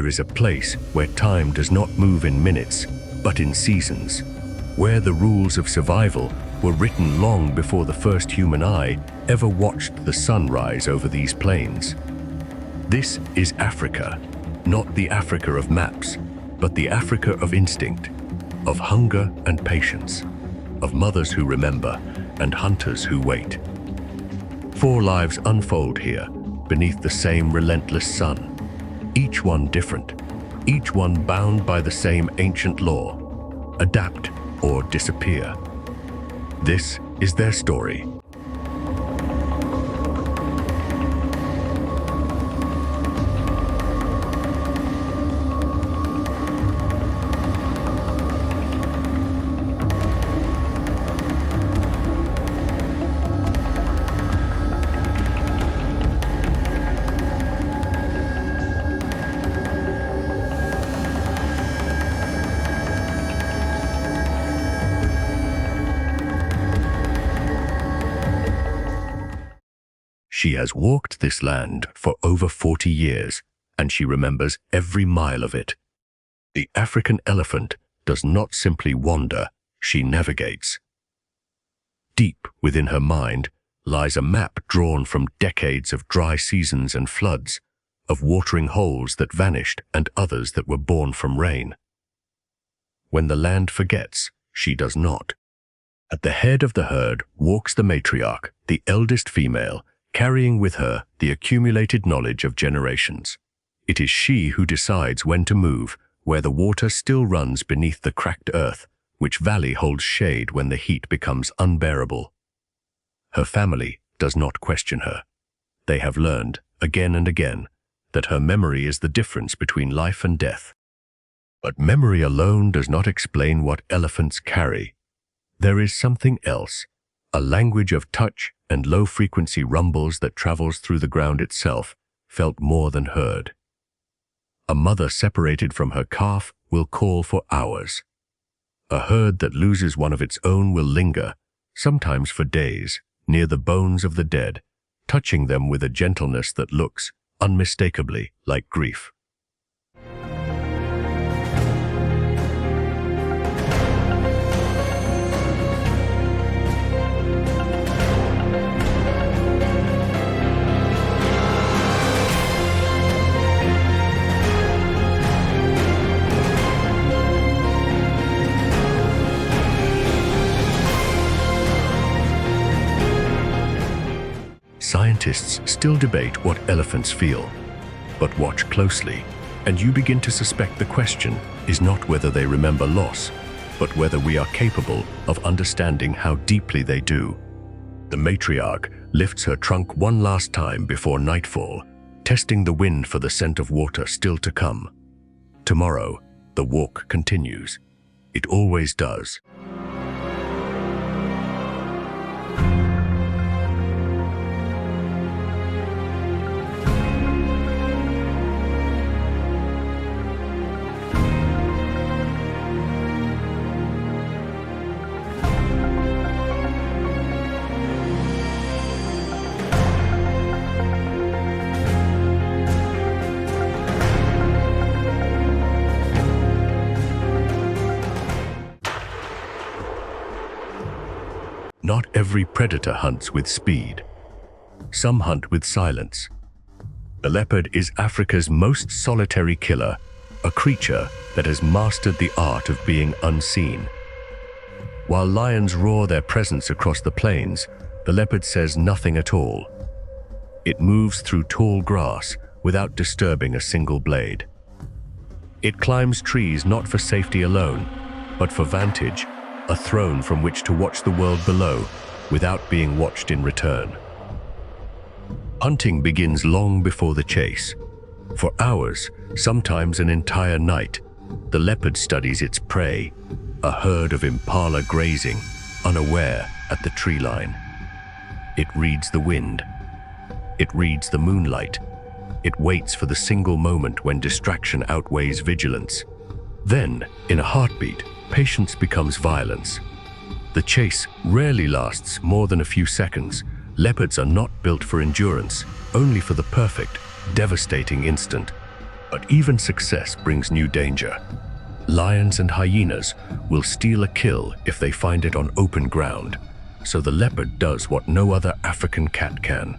is a place where time does not move in minutes, but in seasons, where the rules of survival were written long before the first human eye ever watched the sun rise over these plains. This is Africa, not the Africa of maps, but the Africa of instinct, of hunger and patience, of mothers who remember and hunters who wait. 4 lives unfold here, beneath the same relentless sun, each one different, each one bound by the same ancient law: adapt or disappear. This is their story. She has walked this land for over 40 years, and she remembers every mile of it. The African elephant does not simply wander, she navigates. Deep within her mind lies a map drawn from decades of dry seasons and floods, of watering holes that vanished and others that were born from rain. When the land forgets, she does not. At the head of the herd walks the matriarch, the eldest female, carrying with her the accumulated knowledge of generations. It is she who decides when to move, where the water still runs beneath the cracked earth, which valley holds shade when the heat becomes unbearable. Her family does not question her. They have learned, again and again, that her memory is the difference between life and death. But memory alone does not explain what elephants carry. There is something else, a language of touch and low-frequency rumbles that travels through the ground itself, felt more than heard. A mother separated from her calf will call for hours. A herd that loses one of its own will linger, sometimes for days, near the bones of the dead, touching them with a gentleness that looks, unmistakably, like grief. Scientists still debate what elephants feel, but watch closely, and you begin to suspect the question is not whether they remember loss, but whether we are capable of understanding how deeply they do. The matriarch lifts her trunk one last time before nightfall, testing the wind for the scent of water still to come. Tomorrow, the walk continues. It always does. Not every predator hunts with speed. Some hunt with silence. The leopard is Africa's most solitary killer, a creature that has mastered the art of being unseen. While lions roar their presence across the plains, the leopard says nothing at all. It moves through tall grass without disturbing a single blade. It climbs trees not for safety alone, but for vantage, a throne from which to watch the world below without being watched in return. Hunting begins long before the chase. For hours, sometimes an entire night, the leopard studies its prey, a herd of impala grazing, unaware at the tree line. It reads the wind. It reads the moonlight. It waits for the single moment when distraction outweighs vigilance. Then, in a heartbeat, patience becomes violence. The chase rarely lasts more than a few seconds. Leopards are not built for endurance, only for the perfect, devastating instant. But even success brings new danger. Lions and hyenas will steal a kill if they find it on open ground, so the leopard does what no other African cat can.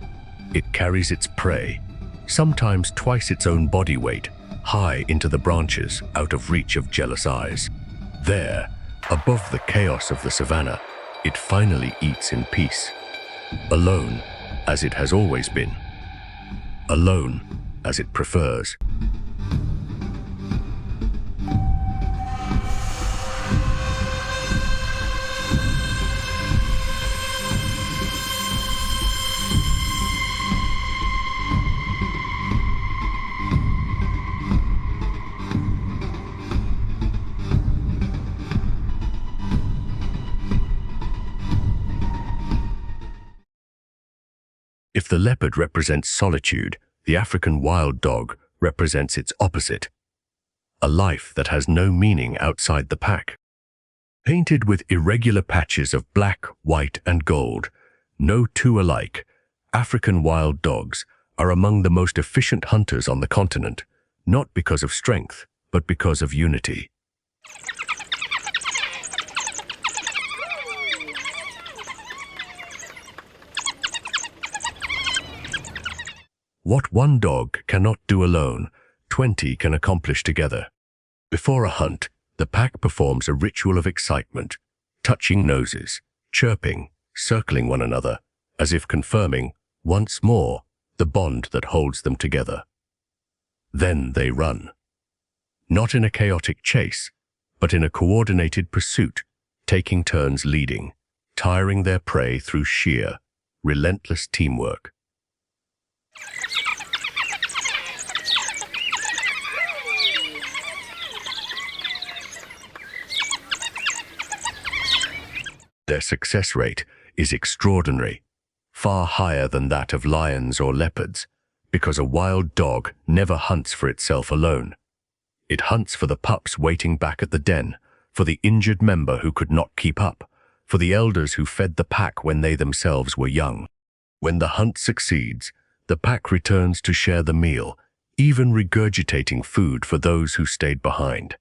It carries its prey, sometimes twice its own body weight, high into the branches out of reach of jealous eyes. There, above the chaos of the savannah, it finally eats in peace. Alone, as it has always been. Alone, as it prefers. If the leopard represents solitude, the African wild dog represents its opposite, a life that has no meaning outside the pack. Painted with irregular patches of black, white, and gold, no two alike, African wild dogs are among the most efficient hunters on the continent, not because of strength, but because of unity. What one dog cannot do alone, 20 can accomplish together. Before a hunt, the pack performs a ritual of excitement, touching noses, chirping, circling one another, as if confirming, once more, the bond that holds them together. Then they run. Not in a chaotic chase, but in a coordinated pursuit, taking turns leading, tiring their prey through sheer, relentless teamwork. Their success rate is extraordinary, far higher than that of lions or leopards, because a wild dog never hunts for itself alone. It hunts for the pups waiting back at the den, for the injured member who could not keep up, for the elders who fed the pack when they themselves were young. When the hunt succeeds, the pack returns to share the meal, even regurgitating food for those who stayed behind.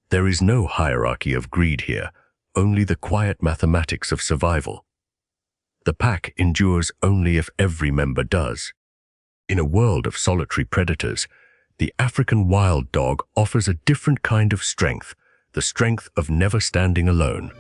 There is no hierarchy of greed here, only the quiet mathematics of survival. The pack endures only if every member does. In a world of solitary predators, the African wild dog offers a different kind of strength, the strength of never standing alone.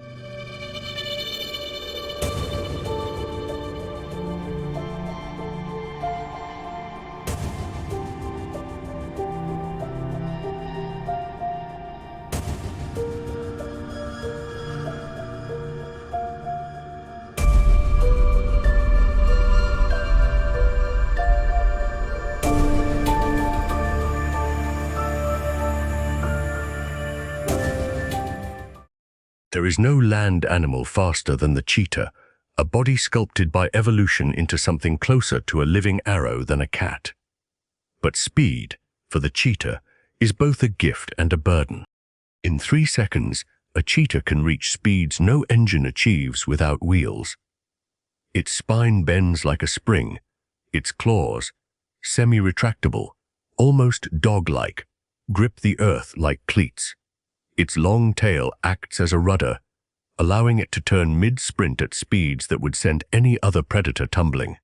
There is no land animal faster than the cheetah, a body sculpted by evolution into something closer to a living arrow than a cat. But speed, for the cheetah, is both a gift and a burden. In 3 seconds, a cheetah can reach speeds no engine achieves without wheels. Its spine bends like a spring, its claws, semi-retractable, almost dog-like, grip the earth like cleats. Its long tail acts as a rudder, allowing it to turn mid-sprint at speeds that would send any other predator tumbling.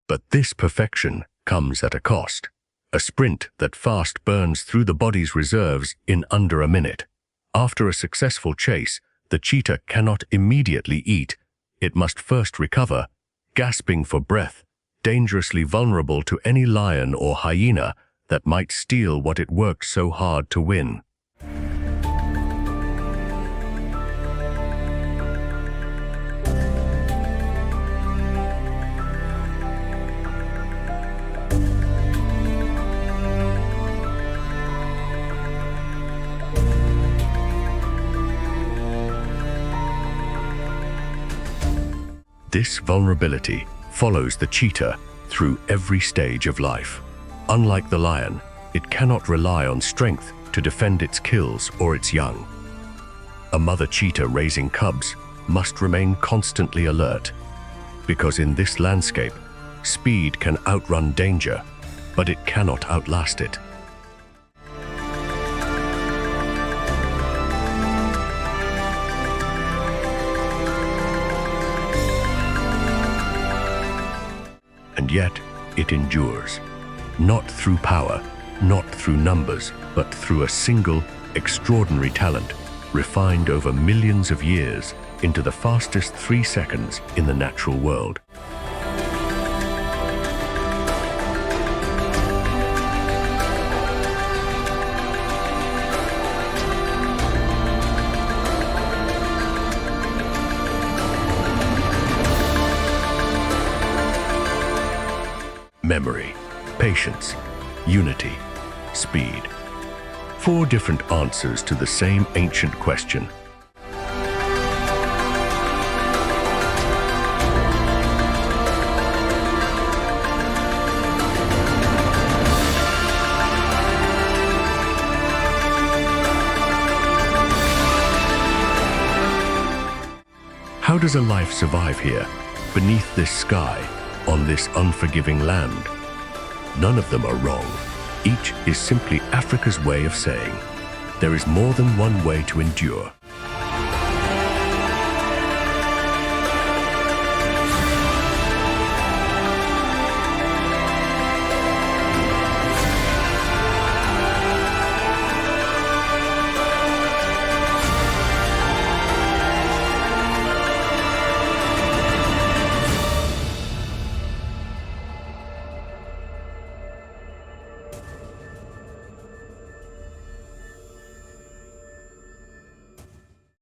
But this perfection comes at a cost, a sprint that fast burns through the body's reserves in under a minute. After a successful chase, the cheetah cannot immediately eat. It must first recover, gasping for breath, dangerously vulnerable to any lion or hyena that might steal what it worked so hard to win. This vulnerability follows the cheetah through every stage of life. Unlike the lion, it cannot rely on strength to defend its kills or its young. A mother cheetah raising cubs must remain constantly alert, because in this landscape, speed can outrun danger, but it cannot outlast it. yet it endures. Not through power, not through numbers, but through a single, extraordinary talent, refined over millions of years into the fastest 3 seconds in the natural world. Memory, patience, unity, speed. 4 different answers to the same ancient question. How does a life survive here, beneath this sky, on this unforgiving land? None of them are wrong. Each is simply Africa's way of saying, there is more than one way to endure.